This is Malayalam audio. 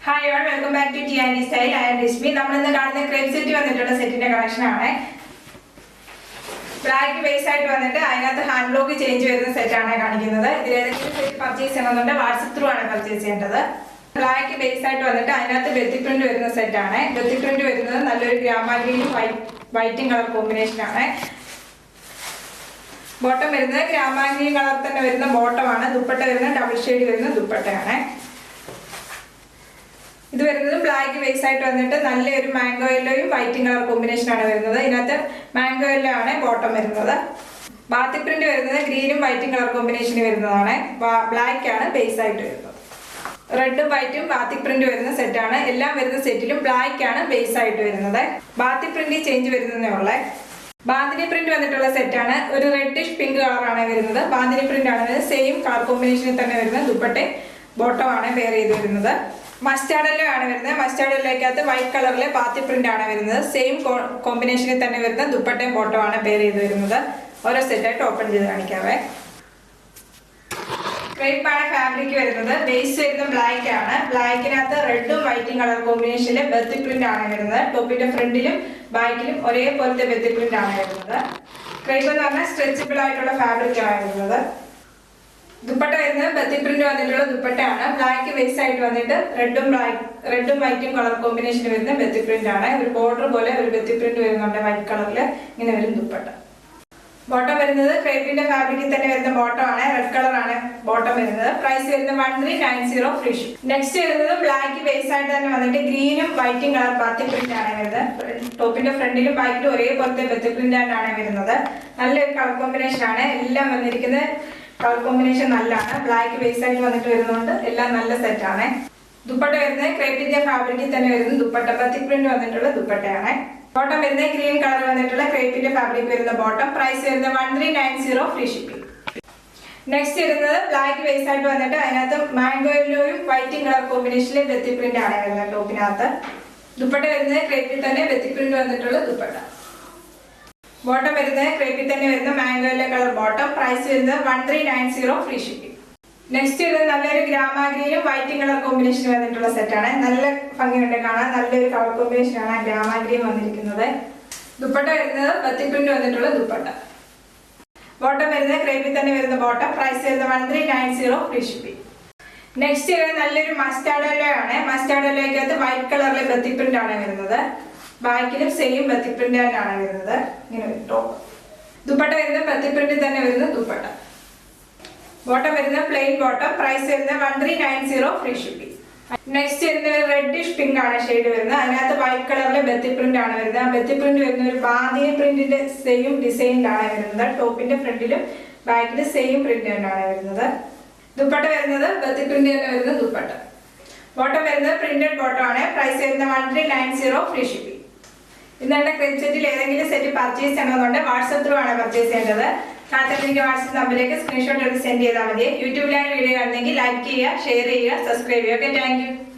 Hi all, welcome back to T and style. I am Rashmi. നമ്മൾ ഇന്ന് കാണുന്ന ക്രേപ്പ് സെറ്റ് വന്നിട്ടുള്ള സെറ്റിന്റെ കളക്ഷൻ ആണ്. ബ്ലാക്ക് ബേസ് ആയിട്ട് വന്നിട്ട് അതിനകത്ത് ഹാൻഡ് ബ്ലോക്ക് ചേഞ്ച് വരുന്ന സെറ്റ് ആണ് കാണിക്കുന്നത്. ഇതിൽ ഏതെങ്കിലും സെറ്റ് പർച്ചേസ് ചെയ്യണമെന്നുണ്ട് വാട്സ്ആപ്പ് ത്രൂ ആണ് പർച്ചേസ് ചെയ്യേണ്ടത്. ബ്ലാക്ക് ബേസ് ആയിട്ട് വന്നിട്ട് അതിനകത്ത് ബെത്തി പ്രിന്റ് വരുന്ന സെറ്റ് ആണ്. ബെത്തി പ്രിന്റ് വരുന്നത് നല്ലൊരു ഗ്രാമാഗ്രീനും വൈറ്റും കളർ കോമ്പിനേഷൻ ആണ്. ബോട്ടം വരുന്നത് ഗ്രാമാഗ്രീൻ കളർ തന്നെ വരുന്ന ബോട്ടം ആണ്. ദുപ്പട്ട വരുന്നത് ഡബിൾ ഷെയ്ഡ് വരുന്ന ദുപ്പട്ടയാണ്. ഇത് വരുന്നത് ബ്ലാക്ക് ബേസ് ആയിട്ട് വന്നിട്ട് നല്ലൊരു മാംഗോ യെല്ലോയും വൈറ്റും കളർ കോമ്പിനേഷൻ ആണ് വരുന്നത്. ഇതിനകത്ത് മാംഗോ യെല്ലോ ആണ് ബോട്ടം വരുന്നത്. ബാത്തി പ്രിന്റ് വരുന്നത് ഗ്രീനും വൈറ്റും കളർ കോമ്പിനേഷൻ വരുന്നതാണ്. ബ്ലാക്ക് ആണ് ബേസ് ആയിട്ട് വരുന്നത്. റെഡും വൈറ്റും ബാത്തി പ്രിന്റ് വരുന്ന സെറ്റ് ആണ്. എല്ലാം വരുന്ന സെറ്റിലും ബ്ലാക്ക് ആണ് ബേസ് ആയിട്ട് വരുന്നത്. ബാത്തി പ്രിന്റ് ചേഞ്ച് വരുന്നതേ ഉള്ളേ. ബാന്തിനി പ്രിന്റ് വന്നിട്ടുള്ള സെറ്റ് ആണ്. ഒരു റെഡിഷ് പിങ്ക് കളറാണ് വരുന്നത്. ബാന്തിനി പ്രിന്റ് ആണ് വരുന്നത്. സെയിം കളർ കോമ്പിനേഷനിൽ തന്നെ വരുന്നത്. ദുപ്പട്ടെ ബോട്ടം ആണ് വെയർ ചെയ്ത് വരുന്നത്. മസ്റ്റാർഡ് യെല്ലോ ആണ് വരുന്നത്. മസ്റ്റാർഡ് യെല്ലോക്കകത്ത് വൈറ്റ് കളറിലെ ബാത്തി പ്രിന്റ് ആണ് വരുന്നത്. സെയിം കോമ്പിനേഷനിൽ തന്നെ വരുന്ന ദുപ്പട്ടയും ബോട്ടം ആണ് പെയർ ചെയ്ത് വരുന്നത്. ഓരോ സെറ്റായിട്ട് ഓപ്പൺ ചെയ്ത് കാണിക്കാവേ. ക്രേപ്പ് ആണ് ഫാബ്രിക് വരുന്നത്. ബേസ് വരുന്നത് ബ്ലാക്ക് ആണ്. ബ്ലാക്കിനകത്ത് റെഡും വൈറ്റും കളർ കോമ്പിനേഷനിലെ ബെത്തി പ്രിന്റ് ആണ് വരുന്നത്. ടോപ്പിന്റെ ഫ്രണ്ടിലും ബാക്കിലും ഒരേപോലത്തെ ബെത്തി പ്രിന്റ് ആണ് വരുന്നത്. ക്രേപ്പ് എന്ന് പറഞ്ഞാൽ സ്ട്രെച്ചബിൾ ആയിട്ടുള്ള ഫാബ്രിക് ആണ് വരുന്നത്. ദുപ്പട്ട വരുന്നത് ബെത്തി പ്രിന്റ് വന്നിട്ടുള്ള ദുപ്പട്ടയാണ്. ബ്ലാക്ക് ബേസ് ആയിട്ട് വന്നിട്ട് റെഡും വൈറ്റും കളർ കോമ്പിനേഷൻ വരുന്ന ബെത്തി പ്രിന്റ് ആണ്. ഒരു ബോർഡർ പോലെ ഒരു ബെത്തി പ്രിന്റ് വരുന്നുണ്ട് വൈറ്റ് കളറിൽ. ഇങ്ങനെ വരും ദുപ്പട്ട. ബോട്ടം വരുന്നത് ക്രേപ്പിന്റെ ഫാബ്രിക്കിൽ തന്നെ വരുന്ന ബോട്ടം ആണ്. റെഡ് കളർ ആണ് ബോട്ടം വരുന്നത്. പ്രൈസ് വരുന്നത് 1390 ഫ്രീ ഷിപ്പ്. നെക്സ്റ്റ് വരുന്നത് ബ്ലാക്ക് ബേസ് ആയിട്ട് തന്നെ വന്നിട്ട് ഗ്രീനും വൈറ്റും കളർ ബാത്തി പ്രിന്റ് ആണ് വരുന്നത്. ടോപ്പിന്റെ ഫ്രണ്ടിലും ബാക്കിലും ഒരേപോലത്തെ ബെത്തി പ്രിന്റ് ആണ് വരുന്നത്. നല്ലൊരു കളർ കോമ്പിനേഷൻ ആണ്. എല്ലാം വന്നിരിക്കുന്നത് കളർ കോമ്പിനേഷൻ നല്ലതാണ്. ബ്ലാക്ക് ബേസ് ആയിട്ട് വന്നിട്ട് വരുന്നതുകൊണ്ട് എല്ലാം നല്ല സെറ്റ് ആണ്. ദുപ്പട്ട വരുന്നത് ക്രേപ്പിന്റെ ഫാബ്രിക്കിൽ തന്നെ വരുന്ന ദുപ്പട്ട ബെത്തി പ്രിന്റ് വന്നിട്ടുള്ള ദുപ്പട്ടയാണ്. ബോട്ടം വരുന്നത് ഗ്രീൻ കളർ വന്നിട്ടുള്ള ക്രേപ്പിന്റെ ഫാബ്രിക് വരുന്ന ബോട്ടം. പ്രൈസ് വരുന്നത് 1390 ഫ്രീ ഷിപ്പിംഗ്. നെക്സ്റ്റ് വരുന്നത് ബ്ലാക്ക് ബേസ് ആയിട്ട് വന്നിട്ട് അതിനകത്ത് മാംഗോ യെല്ലോയും വൈറ്റും കളർ കോമ്പിനേഷനിലെ ബെത്തി പ്രിന്റ് ആണ് വരുന്നത്. ടോപ്പിനകത്ത് ദുപ്പട്ട വരുന്നത് ക്രേപ്പിൽ തന്നെ ബെത്തി പ്രിന്റ് വന്നിട്ടുള്ള ദുപ്പട്ട. ബോട്ടം വരുന്നത് ക്രേപ്പിൽ തന്നെ വരുന്ന mango yellow colour bottom. Price വരുന്നത് 1390 ഫ്രീ ഷിപ്പിംഗ്. നെക്സ്റ്റ് വരുന്നത് നല്ലൊരു ഗ്രാമാഗ്രീനും വൈറ്റും കളർ കോമ്പിനേഷൻ വന്നിട്ടുള്ള സെറ്റാണ്. നല്ല ഭംഗിയുണ്ട് കാണാൻ. നല്ലൊരു കളർ കോമ്പിനേഷൻ ആണ് ഗ്രാമാഗ്രീൻ വന്നിരിക്കുന്നത്. ദുപ്പട്ട വരുന്നത് ബെത്തി പ്രിന്റ് വന്നിട്ടുള്ള ദുപ്പട്ട. ബോട്ടം വരുന്നത് ക്രേപ്പിൽ തന്നെ വരുന്ന ബോട്ടം. പ്രൈസ് വരുന്നത് 1390 ഫ്രീ ഷിപ്പിംഗ്. നെക്സ്റ്റ് വരുന്നത് നല്ലൊരു മസ്റ്റാർഡ് യെല്ലോ ആണ്. മസ്റ്റാർഡ് യെല്ലോക്കകത്ത് വൈറ്റ് കളറിലെ ബെത്തി പ്രിന്റ് ആണ് വരുന്നത്. ബാക്കിലും സെയിം ബെത്തി പ്രിന്റ് ആണ് വരുന്നത്. ഇങ്ങനെ വരും ടോപ്പ്. ദുപ്പട്ട വരുന്നത് ബെത്തി പ്രിന്റിൽ തന്നെ വരുന്ന ദുപ്പട്ട. ബോട്ടം വരുന്നത് പ്ലെയിൻ ബോട്ടം. പ്രൈസ് വരുന്നത് 1390 ഫ്രീ ഷിപ്പിംഗ്. നെക്സ്റ്റ് വരുന്നത് റെഡിഷ് പിങ്ക് ആണ് ഷെയ്ഡ് വരുന്നത്. അതിനകത്ത് വൈറ്റ് കളറിലെ ബെത്തി പ്രിന്റ് ആണ് വരുന്നത്. ആ ബെത്തി പ്രിന്റ് വരുന്ന ഒരു ബാന്തിനി പ്രിന്റിന്റെ സെയിം ഡിസൈനിലാണ് വരുന്നത്. ടോപ്പിന്റെ ഫ്രണ്ടിലും ബാക്കിലും സെയിം പ്രിന്റ് തന്നെയാണ് വരുന്നത്. ദുപ്പട്ട വരുന്നത് ബെത്തി പ്രിന്റ് തന്നെ വരുന്ന ദുപ്പട്ട. ബോട്ടം വരുന്നത് പ്രിന്റഡ് ബോട്ടം ആണ്. പ്രൈസ് വരുന്നത് 1390 ഫ്രീ ഷിപ്പിംഗ്. ഇന്നത്തെ ക്രേപ്പ് സെറ്റിൽ ഏതെങ്കിലും സെറ്റ് പർച്ചേസ് ചെയ്യണമെന്നുണ്ട് വാട്സ്ആപ്പ് ത്രൂ ആണ് പർച്ചേസ് ചെയ്യേണ്ടത്. കാത്തിരിക്കുന്ന വാട്സ്ആപ്പ് നമ്പറിലേക്ക് സ്ക്രീൻഷോട്ട് എടുത്ത് സെൻഡ് ചെയ്താൽ മതി. യൂട്യൂബിലാണ് വീഡിയോ കാണുന്നെങ്കിൽ ലൈക്ക് ചെയ്യുക, ഷെയർ ചെയ്യുക, സബ്സ്ക്രൈബ് ചെയ്യുക. Okay, thank you.